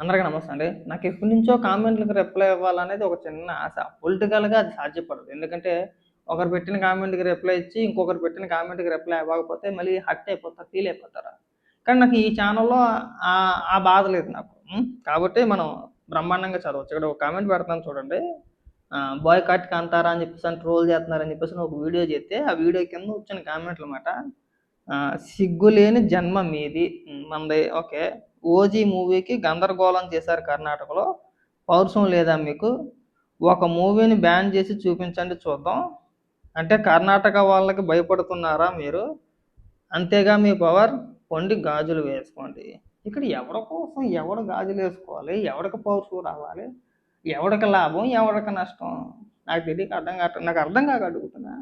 అందరికీ నమస్తే అండి. నాకు ఎప్పటి నుంచో కామెంట్‌లకి రిప్లై ఇవ్వాలనేది ఒక చిన్న ఆశ. పొలిటికల్‌గా అది సాధ్యపడదు. ఎందుకంటే ఒకరు పెట్టిన కామెంట్‌కి రిప్లై ఇచ్చి, ఇంకొకరు పెట్టిన కామెంట్‌కి రిప్లై ఇవ్వకపోతే మళ్ళీ హర్ట్ అయిపోతారు, ఫీల్ అయిపోతారు. కానీ నాకు ఈ ఛానెల్‌లో ఆ బాధ లేదు నాకు. కాబట్టి మనం బ్రహ్మాండంగా చదవచ్చు. ఇక్కడ ఒక కామెంట్ పెడతాను చూడండి. బాయ్‌కాట్ కాంతారా అని చెప్పేసి ట్రోల్ చేస్తున్నారని చెప్పేసి ఒక వీడియో చేస్తే, ఆ వీడియో కింద వచ్చిన కామెంట్‌లు మాట సిగ్గులేని జన్మ మీది. మనది ఓకే. 'ఓజీ' మూవీకి గందరగోళం చేశారు కర్ణాటకలో. పౌరుషం లేదా మీకు? ఒక మూవీని బ్యాన్ చేసి చూపించండి చూద్దాం. అంటే కర్ణాటక వాళ్ళకి భయపడుతున్నారా మీరు? అంతేగా మీ పవర్. పొండి గాజులు వేసుకోండి. ఇక్కడ ఎవరి కోసం ఎవడు గాజులు వేసుకోవాలి? ఎవడికి పౌరుషం రావాలి? ఎవడికి లాభం? ఎవడికి నష్టం? నాకు తెలియక నాకు అర్థం కాక అడుగుతున్నా.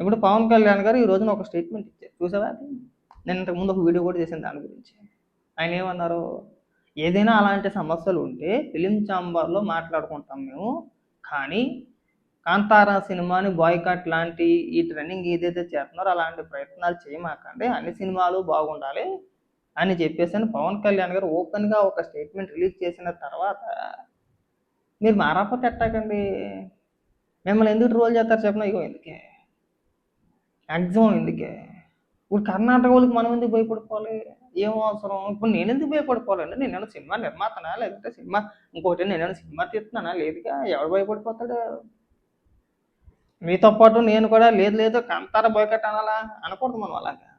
ఇప్పుడు పవన్ కళ్యాణ్ గారు ఈ రోజున ఒక స్టేట్మెంట్ ఇచ్చారు, చూసావా అది? నేను ఇంతకుముందు ఒక వీడియో కూడా చేశాను దాని గురించి. ఆయన ఏమన్నారు? ఏదైనా అలాంటి సమస్యలు ఉంటే ఫిలిం ఛాంబర్లో మాట్లాడుకుంటాం మేము, కానీ కాంతారా సినిమాని బాయ్కాట్ లాంటి ఈ ట్రెండింగ్ ఏదైతే చేస్తున్నారో అలాంటి ప్రయత్నాలు చేయమాకండి, అన్ని సినిమాలు బాగుండాలి అని చెప్పేసి పవన్ కళ్యాణ్ గారు ఓపెన్గా ఒక స్టేట్మెంట్ రిలీజ్ చేసిన తర్వాత మీరు మారాపోతే ఎట్టాకండి? మిమ్మల్ని ఎందుకు ట్రోల్ చేస్తారు చెప్పిన? ఇగో ఎందుకే, మ్యాక్సిమం ఎందుకే. ఇప్పుడు కర్ణాటక వాళ్ళకి మనం ఎందుకు భయపడిపోవాలి? ఏం అవసరం? ఇప్పుడు నేను ఎందుకు భయపడిపోవాలండి? నేనేమైనా సినిమా నిర్మాతనా? లేదంటే సినిమా ఇంకోటి నేనేమైనా సినిమా తీస్తున్నానా? లేదుగా. ఎవడు భయపడిపోతాడు? మీతో పాటు నేను కూడా లేదు కాంతారా బాయ్కాట్ అనాలా? అనకూడదు మనం అలాగా.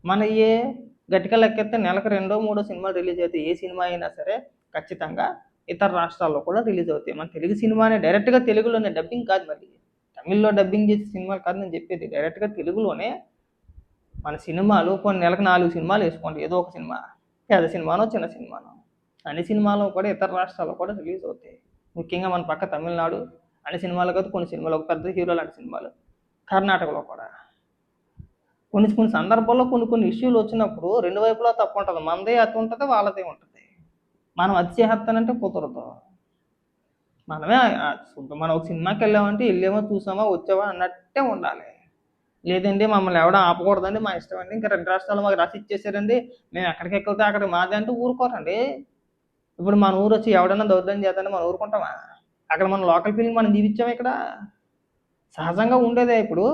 మన గట్టిగా లెక్కెత్తే నెలకు 2-3 సినిమాలు రిలీజ్ అవుతాయి. ఏ సినిమా అయినా సరే ఖచ్చితంగా ఇతర రాష్ట్రాల్లో కూడా రిలీజ్ అవుతాయి. మన తెలుగు సినిమానే డైరెక్ట్గా తెలుగులోనే, డబ్బింగ్ కాదు, మరి తమిళ్లో డబ్బింగ్ చేసే సినిమాలు కాదు నేను చెప్పేది. డైరెక్ట్గా తెలుగులోనే మన సినిమాలు కొన్ని నెలకు 4 సినిమాలు వేసుకోండి. ఏదో ఒక సినిమా, పెద్ద సినిమానో చిన్న సినిమానో, అన్ని సినిమాలు కూడా ఇతర రాష్ట్రాల్లో కూడా రిలీజ్ అవుతాయి. ముఖ్యంగా మన పక్క తమిళనాడు అన్ని సినిమాలు కాదు, కొన్ని సినిమాలు, ఒక పెద్ద హీరో లాంటి సినిమాలు. కర్ణాటకలో కూడా కొన్ని సందర్భాల్లో కొన్ని ఇష్యూలు వచ్చినప్పుడు రెండు వైపులా తప్పు ఉంటుంది. మనదే అతి ఉంటుంది, వాళ్ళదే ఉంటుంది. మనం అది చేస్తానంటే కుదరదు. మనం ఒక సినిమాకి వెళ్ళామంటే వెళ్ళేమో చూసామా వచ్చావా అన్నట్టే ఉండాలి. లేదండి మమ్మల్ని ఎవడో ఆపకూడదండి, మా ఇష్టం అండి, ఇంకా 2 రాష్ట్రాలు మాకు రాసి ఇచ్చేసారండి, మేము ఎక్కడికి వెళ్తే అక్కడ మాది అంటే ఊరుకోరండి. ఇప్పుడు మన ఊరు వచ్చి ఎవడన్నా దౌర్జన్యం చేద్దంటే మనం ఊరుకుంటామా? అక్కడ మన లోకల్ ఫీలింగ్ మనం జీవించాము. ఇక్కడ సహజంగా ఉండేదే. ఇప్పుడు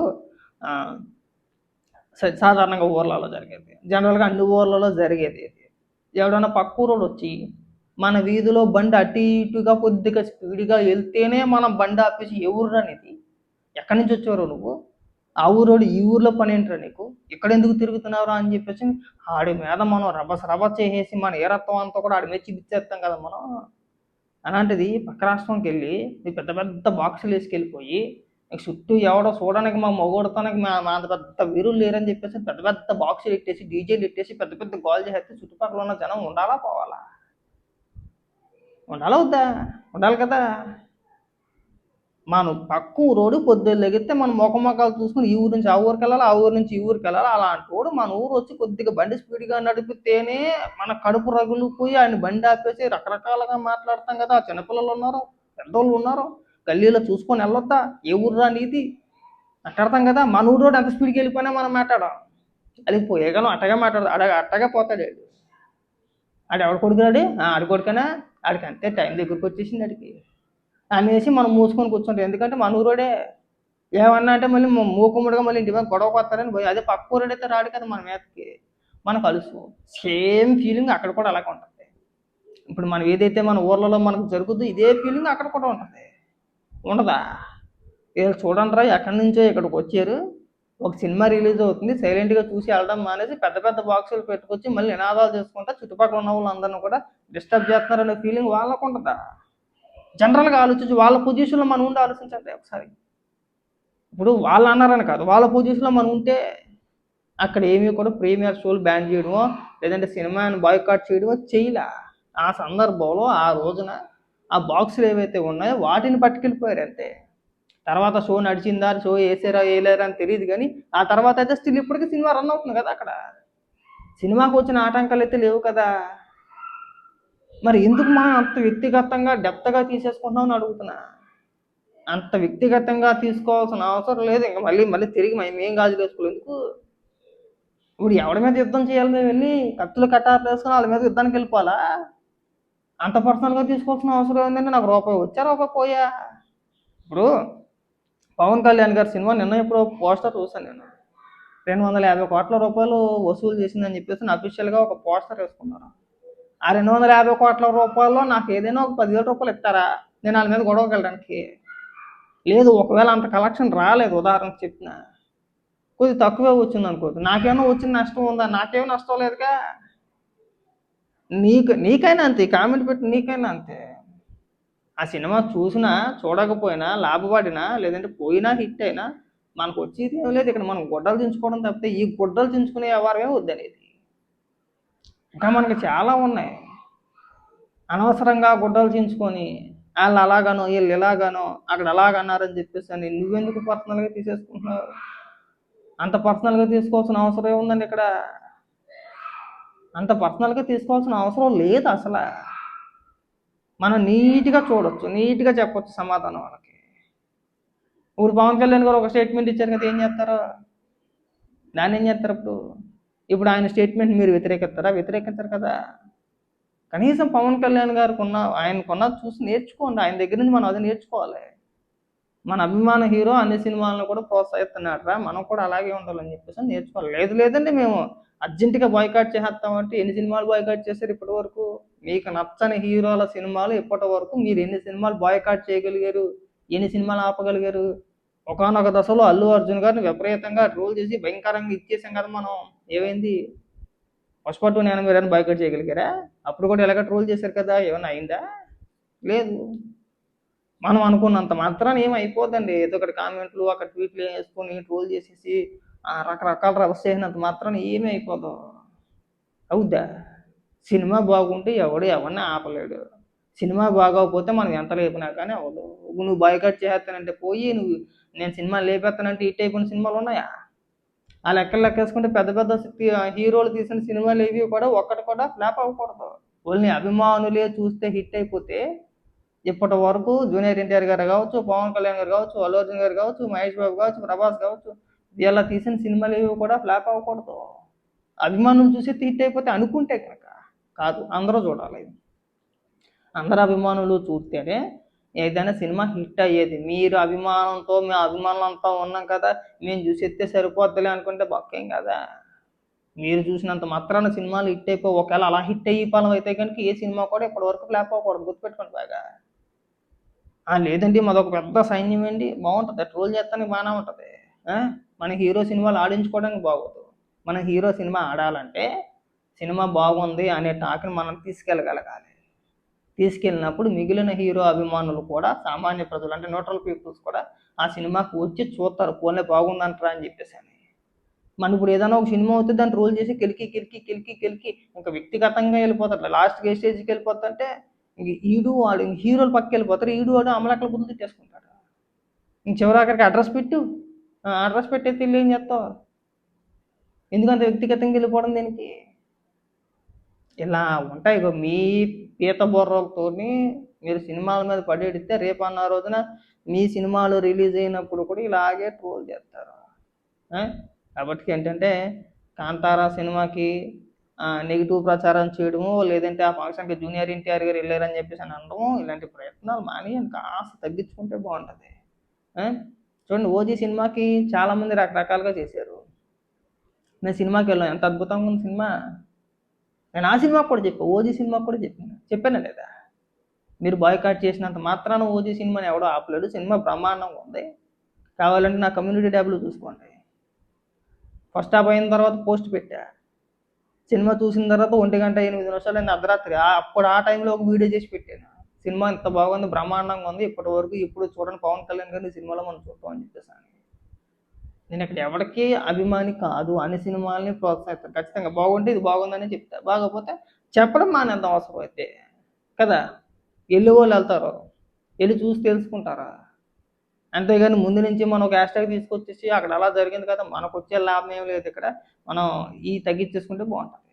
సాధారణంగా ఊర్లలో జరిగేది, జనరల్గా అన్ని ఊర్లలో జరిగేది. ఎవడన్నా పక్క ఊరోడు వచ్చి మన వీధిలో బండి అటు ఇటుగా కొద్దిగా స్పీడ్గా వెళ్తేనే మనం బండి ఆపేసి ఏ ఊరురా నీది, ఎక్కడి నుంచి వచ్చావు నువ్వు, ఆ ఊరోడు ఈ ఊర్లో పని ఏంట్రా నీకు, ఇక్కడ ఎందుకు తిరుగుతున్నావురా అని చెప్పేసి ఆడి మీద మనం రభస చేసేసి మన ఏరత్వం అంతా కూడా ఆడి మీద చూపించేస్తాం కదా మనం. అలాంటిది పక్క రాష్ట్రంకి వెళ్ళి పెద్ద పెద్ద బాక్సులు వేసుకెళ్ళిపోయి చుట్టూ ఎవడో చూడడానికి మా మగోడతానికి మా అంత పెద్ద వీరులు లేరని చెప్పేసి పెద్ద పెద్ద బాక్సులు ఎట్టేసి డీజేలు ఎట్టేసి పెద్ద పెద్ద గోల్ చేస్తే చుట్టుపక్కల ఉన్న జనం ఉండాలా పోవాలా? ఉండాలా వద్దా? ఉండాలి కదా. మనం పక్క ఊరోడు పొద్దున్న లెగితే మన మొఖాలు చూసుకుని ఈ ఊరు నుంచి ఆ ఊరికి వెళ్ళాలి, ఆ ఊరు నుంచి ఈ ఊరికి వెళ్ళాలి. అలాంటి వాడు మన ఊరు వచ్చి కొద్దిగా బండి స్పీడ్గా నడిపితేనే మన కడుపు రగులుపోయి ఆయన బండి ఆపేసి రకరకాలుగా మాట్లాడతాం కదా. చిన్నపిల్లలు ఉన్నారు, పెద్దోళ్ళు ఉన్నారు, గల్లీలో చూసుకొని వెళ్ళొద్దా? ఏ ఊర్రా నీది మాట్లాడతాం కదా. మన ఊరోడు ఎంత స్పీడ్కి వెళ్ళిపోయినా మనం మాట్లాడాం. అది పోయేగలం అట్టగా మాట్లాడదు, అట్టగా పోతాడు. ఆడు ఎవడు కొడుకురాడు? ఆడి కొడుకనా? ఆడికి అంతే, టైం దగ్గరికి వచ్చేసింది ఆడికి అనేసి మనం మూసుకొని కూర్చుంటాం. ఎందుకంటే మన ఊరోడే ఏమన్నా అంటే మళ్ళీ మూకుముడిగా మళ్ళీ ఇంటి మీద గొడవకు వస్తారని పోయి, అదే పక్క ఊరోడైతే రాడు కదా మన మీదకి, మన కలుసు. సేమ్ ఫీలింగ్ అక్కడ కూడా అలాగే ఉంటుంది. ఇప్పుడు మనం ఏదైతే మన ఊర్లలో మనకు జరుగుతుందో ఇదే ఫీలింగ్ అక్కడ కూడా ఉంటుంది. ఉండదా? వీళ్ళు చూడండిరా ఎక్కడి నుంచో ఇక్కడికి వచ్చారు, ఒక సినిమా రిలీజ్ అవుతుంది, సైలెంట్గా చూసి వెళ్ళడం మానేసి పెద్ద పెద్ద బాక్సులు పెట్టుకొచ్చి మళ్ళీ నినాదాలు చేసుకుంటా చుట్టుపక్కల ఉన్న వాళ్ళందరినీ కూడా డిస్టర్బ్ చేస్తున్నారనే ఫీలింగ్ వాళ్ళకు ఉంటుందా? జనరల్గా ఆలోచించి వాళ్ళ పొజిషన్లో మనం ఉండి ఆలోచించండి ఒకసారి. ఇప్పుడు వాళ్ళు అన్నారని కాదు, వాళ్ళ పొజిషన్లో మనం ఉంటే అక్కడ ఏమీ కూడా ప్రీమియర్ షోలు బ్యాన్ చేయడమో లేదంటే సినిమాని బాయ్కాట్ చేయడమో చేయలే. ఆ సందర్భంలో ఆ రోజున ఆ బాక్సులు ఏవైతే ఉన్నాయో వాటిని పట్టుకెళ్ళిపోయారు అంతే. తర్వాత షో నడిచిందా, షో వేసారా వేయలేరా అని తెలియదు, కానీ ఆ తర్వాత అయితే స్టిల్ ఇప్పటికీ సినిమా రన్ అవుతుంది కదా. అక్కడ సినిమాకు వచ్చిన ఆటంకాలు అయితే లేవు కదా. మరి ఎందుకు మనం అంత వ్యక్తిగతంగా డెప్త్గా తీసేసుకుంటామని అడుగుతున్నా. అంత వ్యక్తిగతంగా తీసుకోవాల్సిన అవసరం లేదు. ఇంకా మళ్ళీ తిరిగి మేం గాజులు వేసుకోలేదు ఎందుకు? ఇప్పుడు ఎవడి మీద యుద్ధం చేయాలి? మేము వెళ్ళి కత్తులు కట్టారు వేసుకొని వాళ్ళ మీద యుద్ధానికి వెళ్ళిపోవాలా? అంత పర్సనల్గా తీసుకోవాల్సిన అవసరం ఏంటంటే నాకు రూపాయి వచ్చా రూపాయి పోయా. ఇప్పుడు పవన్ కళ్యాణ్ గారి సినిమా నిన్న ఇప్పుడు పోస్టర్ చూసాను నేను, 250 కోట్ల రూపాయలు వసూలు చేసిందని చెప్పేసి అఫీషియల్గా ఒక పోస్టర్ వేసుకున్నారు. ఆ 250 కోట్ల రూపాయల్లో నాకు ఏదైనా ఒక 10,000 రూపాయలు ఇస్తారా నేను వాళ్ళ మీద గొడవకి వెళ్ళడానికి? లేదు. ఒకవేళ అంత కలెక్షన్ రాలేదు, ఉదాహరణకు చెప్పిన కొద్ది తక్కువే వచ్చింది అనుకోద్దు, నాకేమో వచ్చిన నష్టం ఉందా? నాకేమో నష్టం లేదుగా. నీకైనా అంతే, కామెంట్ పెట్టి నీకైనా అంతే. ఆ సినిమా చూసినా చూడకపోయినా లాభపడినా లేదంటే పోయినా హిట్ అయినా మనకు వచ్చేది ఏం లేదు. ఇక్కడ మనం గుడ్డలు దించుకోవడం తప్పితే ఈ గుడ్డలు దించుకునే వ్యవహారమే వద్దనేది. ఇంకా మనకి చాలా ఉన్నాయి. అనవసరంగా గుడ్డలు దించుకొని వాళ్ళు అలాగానో వీళ్ళు ఇలాగానో అక్కడ అలాగన్నారని చెప్పేసి అని నువ్వెందుకు పర్సనల్గా తీసేసుకుంటున్నావు? అంత పర్సనల్గా తీసుకోవాల్సిన అవసరం ఏముందండి ఇక్కడ? అంత పర్సనల్గా తీసుకోవాల్సిన అవసరం లేదు అసలు. మనం నీట్గా చూడొచ్చు, నీట్గా చెప్పొచ్చు సమాధానం వాళ్ళకి. ఇప్పుడు పవన్ కళ్యాణ్ గారు ఒక స్టేట్మెంట్ ఇచ్చారు కదా, ఏం చేస్తారు? దాన్ని ఏం చేస్తారు? ఇప్పుడు ఆయన స్టేట్మెంట్ మీరు వ్యతిరేకిస్తారా? వ్యతిరేకిస్తారు కదా. కనీసం పవన్ కళ్యాణ్ గారికి ఆయనకున్న చూసి నేర్చుకోండి. ఆయన దగ్గర నుంచి మనం అది నేర్చుకోవాలి. మన అభిమాన హీరో అన్ని సినిమాలను కూడా ప్రోత్సహిస్తున్నాడరా, మనం కూడా అలాగే ఉండాలని చెప్పేసి నేర్చుకోవాలి. లేదండి మేము అర్జెంటుగా బాయ్కాట్ చేసేస్తామంటే ఎన్ని సినిమాలు బాయ్కాట్ చేశారు ఇప్పటి వరకు? మీకు నచ్చని హీరోల సినిమాలు ఇప్పటి వరకు మీరు ఎన్ని సినిమాలు బాయ్కాట్ చేయగలిగారు? ఎన్ని సినిమాలు ఆపగలిగారు? ఒకానొక దశలో అల్లు అర్జున్ గారిని విపరీతంగా ట్రోల్ చేసి భయంకరంగా ఇచ్చేసాం కదా మనం. ఏమైంది? పుష్ప 2 నేను మీరు బాయ్కాట్ చేయగలిగారా? అప్పుడు కూడా ఎలాగ ట్రోల్ చేశారు కదా, ఏమైనా అయిందా? లేదు. మనం అనుకున్నంత మాత్రాన ఏమి అయిపోద్దండి. ఏదో ఒకటి కామెంట్లు అక్కడ ట్వీట్లు వేసుకొని ట్రోల్ చేసేసి రకరకాల రభస చేసినంత మాత్రాన ఏమీ అయిపోదు. అవుద్దా? సినిమా బాగుంటే ఎవరిని ఆపలేడు. సినిమా బాగోకపోతే మనం ఎంత లేపినా కానీ అవ్వదు. నువ్వు బాయ్కాట్ చేసేస్తానంటే పోయి నేను సినిమా లేపేస్తానంటే హిట్ అయిపోయిన సినిమాలు ఉన్నాయా? ఆ లెక్కలు లెక్కేసుకుంటే పెద్ద పెద్ద హీరోలు తీసిన సినిమాలు ఏవి కూడా ఒక్కటి కూడా ఫ్లాప్ అవ్వకూడదు. ఓన్లీ అభిమానులే చూస్తే హిట్ అయిపోతే ఇప్పటి వరకు జూనియర్ ఎన్టీఆర్ గారు కావచ్చు, పవన్ కళ్యాణ్ గారు కావచ్చు, అల్లు అర్జున్ గారు కావచ్చు, మహేష్ బాబు కావచ్చు, ప్రభాస్ కావచ్చు, వీళ్ళ తీసిన సినిమాలు ఏవి కూడా ఫ్లాప్ అవ్వకూడదు. అభిమానులు చూసి హిట్ అయిపోతే అనుకుంటే కనుక కాదు, అందరూ చూడాలి. అందరు అభిమానులు చూస్తేనే ఏదైనా సినిమా హిట్ అయ్యేది. మీరు అభిమానంతో మేము అభిమానులంతా ఉన్నాం కదా, మేము చూసేస్తే సరిపోద్దులే అనుకుంటే బొక్కేం కదా. మీరు చూసినంత మాత్రాన సినిమాలు హిట్ అయిపో, ఒకవేళ అలా హిట్ అయ్యి ఫలం అయితే కనుక ఏ సినిమా కూడా ఇప్పటి వరకు ఫ్లాప్ అవ్వకూడదు, గుర్తుపెట్టుకోండి బాగా. లేదండి మాదొక పెద్ద సైన్యం అండి, బాగుంటుంది, ట్రోల్ చేస్తానికి బాగానే ఉంటుంది. మన హీరో సినిమాలు ఆడించుకోవడానికి బాగోదు. మన హీరో సినిమా ఆడాలంటే సినిమా బాగుంది అనే టాక్ని మనం తీసుకెళ్ళగలగాలి. తీసుకెళ్ళినప్పుడు మిగిలిన హీరో అభిమానులు కూడా, సామాన్య ప్రజలు అంటే న్యూట్రల్ పీపుల్స్ కూడా ఆ సినిమాకి వచ్చి చూస్తారు, పోలే బాగుందంటారా అని చెప్పేసి అని. మనం ఇప్పుడు ఏదైనా ఒక సినిమా అవుతుంది, దాన్ని రోల్ చేసి కెలికి ఇంకా వ్యక్తిగతంగా వెళ్ళిపోతారు. లాస్ట్కి ఏ స్టేజ్కి వెళ్ళిపోతుంటే ఈడు వాడు హీరోలు పక్కకి వెళ్ళిపోతారు, ఈడు వాడు అమలక్కల బుద్ధులు తిట్టేసుకుంటాడు. ఇంక చివరాఖరికి అడ్రస్ పెట్టేసి ఏం చేస్తావు? ఎందుకంత వ్యక్తిగతంగా వెళ్ళిపోవడం దేనికి? ఇలా ఉంటాయి. మీ పీత బొర్రలతో మీరు సినిమాల మీద పడేడితే రేపు అన్న రోజున మీ సినిమాలు రిలీజ్ అయినప్పుడు కూడా ఇలాగే ట్రోల్ చేస్తారు. కాబట్టి ఏంటంటే కాంతారా సినిమాకి నెగిటివ్ ప్రచారం చేయడము, లేదంటే ఆ ఫంక్షన్కి జూనియర్ ఎన్టీఆర్ గారు వెళ్ళారని చెప్పేసి అని అనడము, ఇలాంటి ప్రయత్నాలు మానేయండి, కాస్త తగ్గించుకుంటే బాగుంటుంది. చూడండి, ఓజీ సినిమాకి చాలామంది రకరకాలుగా చేశారు. నేను సినిమాకి వెళ్ళాను, ఎంత అద్భుతంగా ఉంది సినిమా. నేను ఆ సినిమాకి కూడా ఓజీ సినిమాకి కూడా చెప్పాను లేదా? మీరు బాయ్కాట్ చేసినంత మాత్రాన ఓజీ సినిమాని ఎవడో ఆపలేడు. సినిమా బ్రహ్మాండంగా ఉంది. కావాలంటే నా కమ్యూనిటీ ట్యాబ్లో చూసుకోండి. ఫస్ట్ హాఫ్ అయిన తర్వాత పోస్ట్ పెట్టా, సినిమా చూసిన తర్వాత 1:08 అర్ధరాత్రి, అప్పుడు ఆ టైంలో ఒక వీడియో చేసి పెట్టాను. సినిమా ఇంత బాగుంది, బ్రహ్మాండంగా ఉంది, ఇప్పటి వరకు ఇప్పుడు చూడండి పవన్ కళ్యాణ్ గారిని సినిమాలో మనం చూద్దాం అని చెప్పేసాను. నేను ఇక్కడ ఎవరికి అభిమాని కాదు, అన్ని సినిమాలని ప్రోత్సహిస్తాను. ఖచ్చితంగా బాగుంటే ఇది బాగుందని చెప్తా, బాగోపోతే చెప్పడం మానేద్దాం అవసరం అయితే కదా. వెళ్ళి వాళ్ళు వెళ్తారు, వెళ్ళి చూసి తెలుసుకుంటారా. అంతేగాని ముందు నుంచి మనం ఒక హ్యాష్ట్యాగ్ తీసుకొచ్చేసి అక్కడ అలా జరిగింది కదా, మనకు వచ్చే లాభం ఏం లేదు. ఇక్కడ మనం ఈ తగ్గించేసుకుంటే బాగుంటుంది.